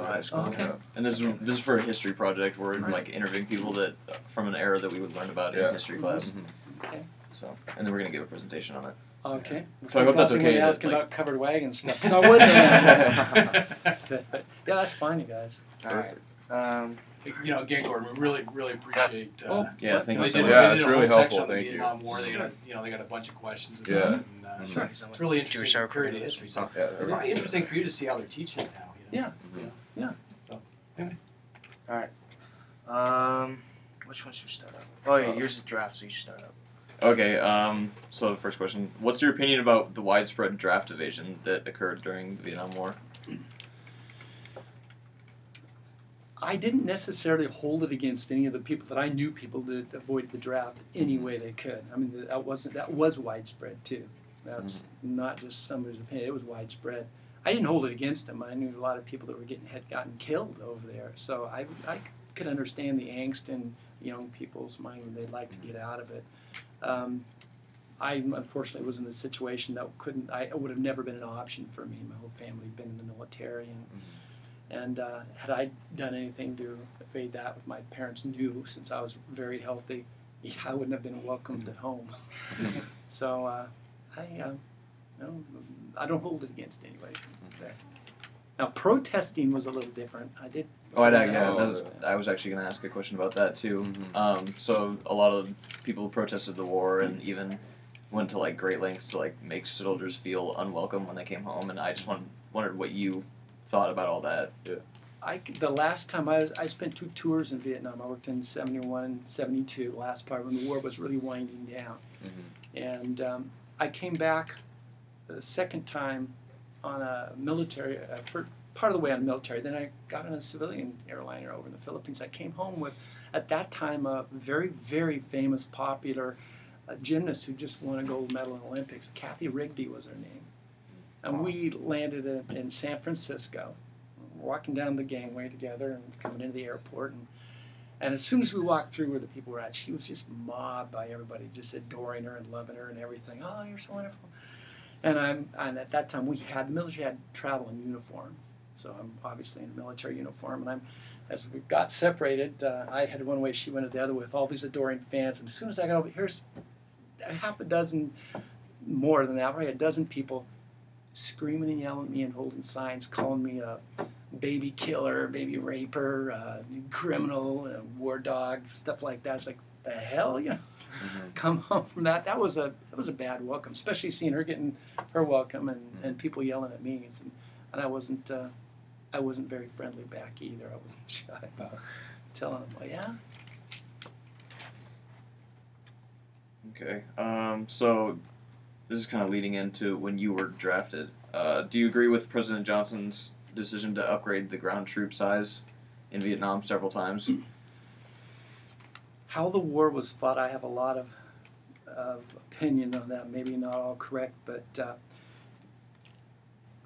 high school. Okay. And this is for a history project. We're like interviewing people that from an era that we would learn about in history class. Okay. So, and then we're gonna give a presentation on it. Okay. So I hope that's okay. Asking Like, about covered wagon stuff. So I wouldn't. Yeah, that's fine, you guys. All right. Again, Gordon, we really appreciate. Yeah, thank you so much. Yeah, it's really helpful. Thank you. Vietnam War, they got a bunch of questions. Yeah. And, it's really interesting period of history. So Yeah, probably interesting for you to see how they're teaching it now. Yeah. Yeah. So, anyway. All right. Which one should we start up? Oh yeah, yours is draft, so you should start up. Okay. So the first question: what's your opinion about the widespread draft evasion that occurred during the Vietnam War? I didn't necessarily hold it against any of the people that I knew people that avoided the draft any way they could. I mean, that was widespread too. That's not just somebody's opinion. It was widespread. I didn't hold it against them. I knew a lot of people that had gotten killed over there. So I could understand the angst in young people's mind when they'd like to get out of it. I unfortunately was in the situation that it would have never been an option for me. My whole family had been in the military, and had I done anything to evade that, my parents knew since I was very healthy, I wouldn't have been welcomed at home. So I don't hold it against anybody there. Now protesting was a little different. I did. I was actually going to ask a question about that too. So a lot of people protested the war and even went to like great lengths to like make soldiers feel unwelcome when they came home. And I just wondered what you thought about all that. Yeah. The last time I spent 2 tours in Vietnam. I worked in 71, 72, the last part when the war was really winding down. And I came back the second time on a military, for part of the way on a military. Then I got on a civilian airliner over in the Philippines. I came home with, at that time, a very, very famous, popular gymnast who just won a gold medal in the Olympics. Kathy Rigby was her name. And we landed in San Francisco, walking down the gangway together and coming into the airport. And as soon as we walked through where the people were at, she was just mobbed by everybody, just adoring her and loving her and everything. Oh, you're so wonderful. And at that time, the military had travel in uniform. So I'm obviously in a military uniform. And as we got separated, I headed one way, she went the other with all these adoring fans. And as soon as I got over, here's half a dozen, more than that, probably a dozen people screaming and yelling at me and holding signs, calling me a baby killer, baby raper, criminal, war dog, stuff like that. It's like, the hell, come home from that. That was a bad welcome, especially seeing her getting her welcome and people yelling at me. And I wasn't very friendly back either. I wasn't shy about telling them, well, yeah. Okay. So this is kind of leading into when you were drafted. Do you agree with President Johnson's decision to upgrade the ground troop size in Vietnam several times? How the war was fought, I have a lot of opinion on that. Maybe not all correct, but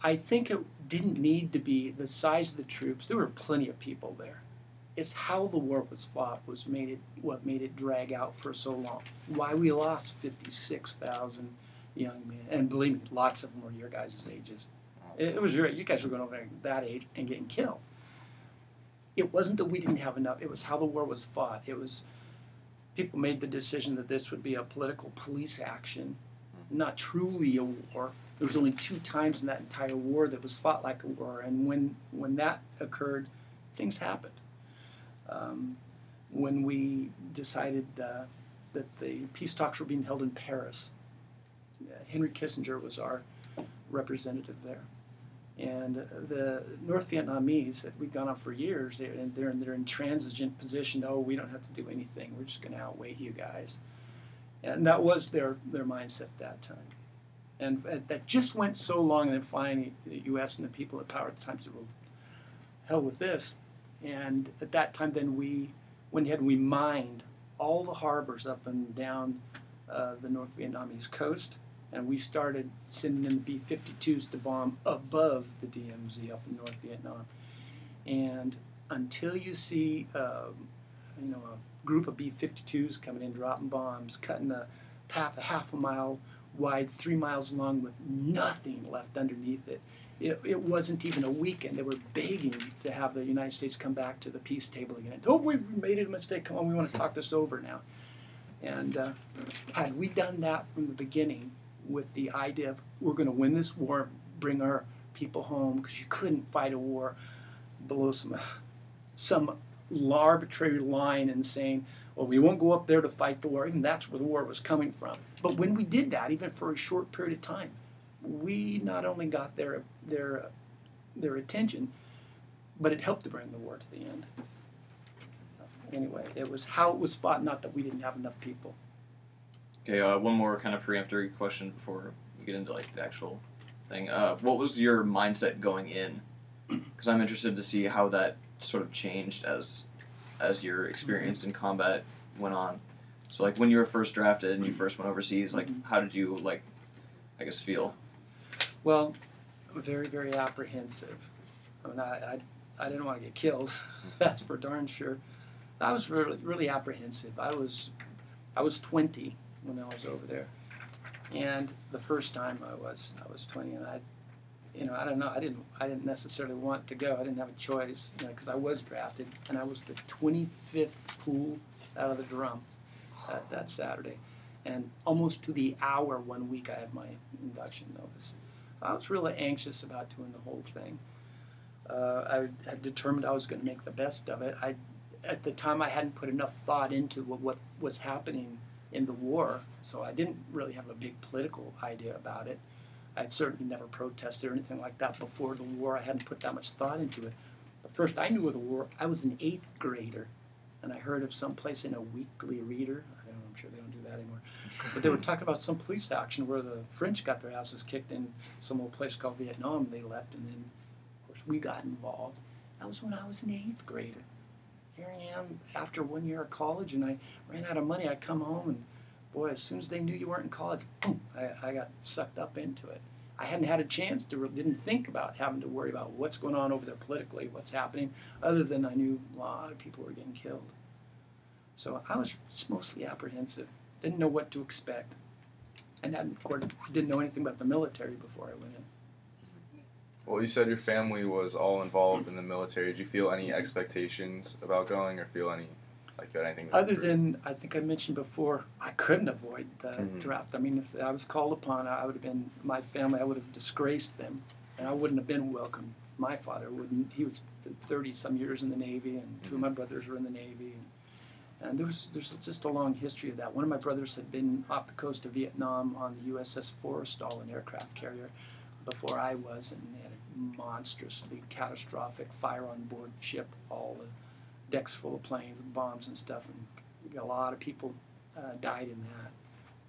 I think it didn't need to be the size of the troops. There were plenty of people there. It's how the war was fought what made it drag out for so long. Why we lost 56,000 young men, and believe me, lots of them were your guys' ages. It was you guys were going over there that age and getting killed. It wasn't that we didn't have enough. It was how the war was fought. It was people made the decision that this would be a political police action, not truly a war. There was only 2 times in that entire war that was fought like a war, and when that occurred, things happened. When we decided that the peace talks were being held in Paris, Henry Kissinger was our representative there. And the North Vietnamese that we'd gone on for years, they're in their intransigent position. Oh, we don't have to do anything. We're just going to outweigh you guys. And that was their mindset at that time. And that just went so long, and then finally the U.S. and the people at power at the time said, well, hell with this. And at that time, then we went ahead and we mined all the harbors up and down the North Vietnamese coast. And we started sending in the B-52s to bomb above the DMZ up in North Vietnam. And until you see, a group of B-52s coming in, dropping bombs, cutting a path a half a mile wide, 3 miles long, with nothing left underneath it, it wasn't even a weekend. They were begging to have the United States come back to the peace table again. Oh, we made a mistake. Come on, we want to talk this over now. And had we done that from the beginning with the idea of we're going to win this war, bring our people home, because you couldn't fight a war below some arbitrary line and saying, well, we won't go up there to fight the war. Even that's where the war was coming from. But when we did that, even for a short period of time, we not only got their attention, but it helped to bring the war to the end. Anyway, it was how it was fought, not that we didn't have enough people. Okay, one more kind of preemptory question before we get into like the actual thing. What was your mindset going in? Because I'm interested to see how that sort of changed as your experience in combat went on. So like when you were first drafted and you first went overseas, like how did you like, I guess, feel? Well, very, very apprehensive. I mean, I didn't want to get killed. That's for darn sure. I was really, really apprehensive. I was 20 when I was over there, and the first time I was 20, and I don't know. I didn't necessarily want to go. I didn't have a choice, because I was drafted, and I was the 25th pool out of the drum that Saturday, and almost to the hour 1 week I had my induction notice. I was really anxious about doing the whole thing. I had determined I was going to make the best of it. At the time, I hadn't put enough thought into what was happening in the war, so I didn't really have a big political idea about it. I'd certainly never protested or anything like that before the war. I hadn't put that much thought into it. But first I knew of the war, I was an 8th grader, and I heard of some place in a weekly reader. I don't know, I'm sure they don't do that anymore. But they were talking about some police action where the French got their asses kicked in some old place called Vietnam. They left, and then, of course, we got involved. That was when I was an 8th grader. Here I am after 1 year of college, and I ran out of money. I come home, and boy, as soon as they knew you weren't in college, boom, I got sucked up into it. I hadn't had a chance didn't think about having to worry about what's going on over there politically, what's happening, other than I knew a lot of people were getting killed. So I was just mostly apprehensive, didn't know what to expect, and of course, didn't know anything about the military before I went in. Well, you said your family was all involved in the military. Did you feel any expectations about going, or feel any, like, you had anything? Other than, I think I mentioned before, I couldn't avoid the draft. I mean, if I was called upon, I would have been, my family, I would have disgraced them, and I wouldn't have been welcome. My father wouldn't. He was 30-some years in the Navy, and 2 of my brothers were in the Navy. And there's just a long history of that. One of my brothers had been off the coast of Vietnam on the USS Forrestal, an aircraft carrier, before I was, and they had a monstrously catastrophic fire on board ship, all the decks full of planes with bombs and stuff, and a lot of people died in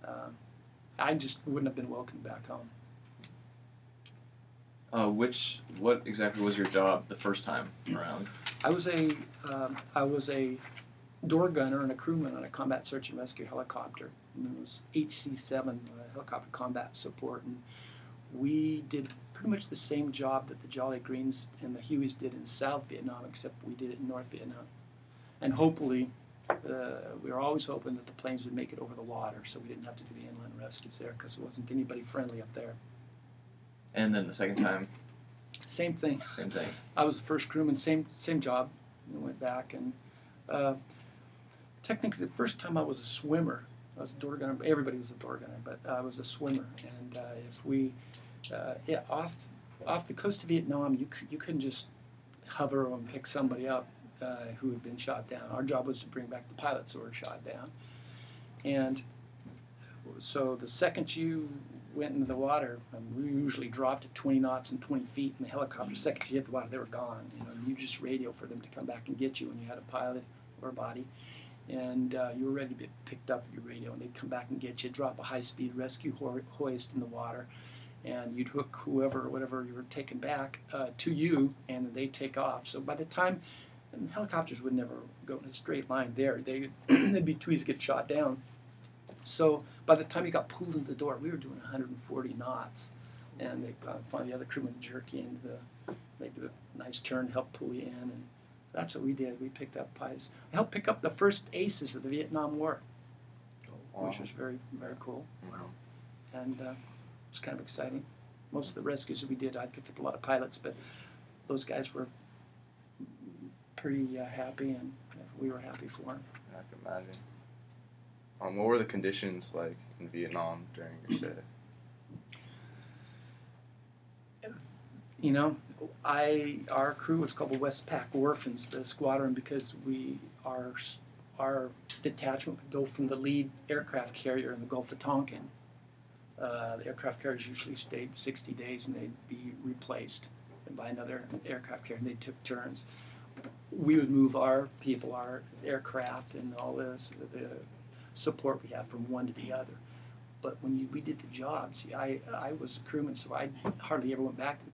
that. I just wouldn't have been welcomed back home. What exactly was your job the first time around? I was a door gunner and a crewman on a combat search and rescue helicopter. And it was HC-7, helicopter combat support, and we did pretty much the same job that the Jolly Greens and the Hueys did in South Vietnam, except we did it in North Vietnam. And hopefully, we were always hoping that the planes would make it over the water, so we didn't have to do the inland rescues there, because there wasn't anybody friendly up there. And then the second time? Same thing. Same thing. I was the first crewman, same job. We went back, and technically the first time I was a swimmer. I was a door gunner. Everybody was a door gunner, but I was a swimmer. And if we, off the coast of Vietnam, you couldn't just hover and pick somebody up who had been shot down. Our job was to bring back the pilots who were shot down. And so the second you went into the water, we usually dropped at 20 knots and 20 feet in the helicopter. The second you hit the water, they were gone. You just radio for them to come back and get you when you had a pilot or a body. And you were ready to be picked up at your radio, and they'd come back and get you, drop a high-speed rescue hoist in the water, and you'd hook whoever or whatever you were taking back to you, and they'd take off. So by the time, and helicopters would never go in a straight line there. They'd be too easy to get shot down. So by the time you got pulled into the door, we were doing 140 knots, and they finally the other crewmen jerk you into they do a nice turn, help pull you in, and that's what we did. We picked up pilots. I helped pick up the first aces of the Vietnam War, which was very, very cool. Wow. And it was kind of exciting. Most of the rescues we did, I picked up a lot of pilots, but those guys were pretty happy, and we were happy for them. I can imagine. What were the conditions like in Vietnam during your stay? You know, our crew was called the Westpac Orphans, the squadron, because our detachment would go from the lead aircraft carrier in the Gulf of Tonkin. The aircraft carriers usually stayed 60 days, and they'd be replaced by another aircraft carrier, and they took turns. We would move our people, our aircraft, and all the support we have from one to the other. But when we did the job, see, I was a crewman, so I hardly ever went back to the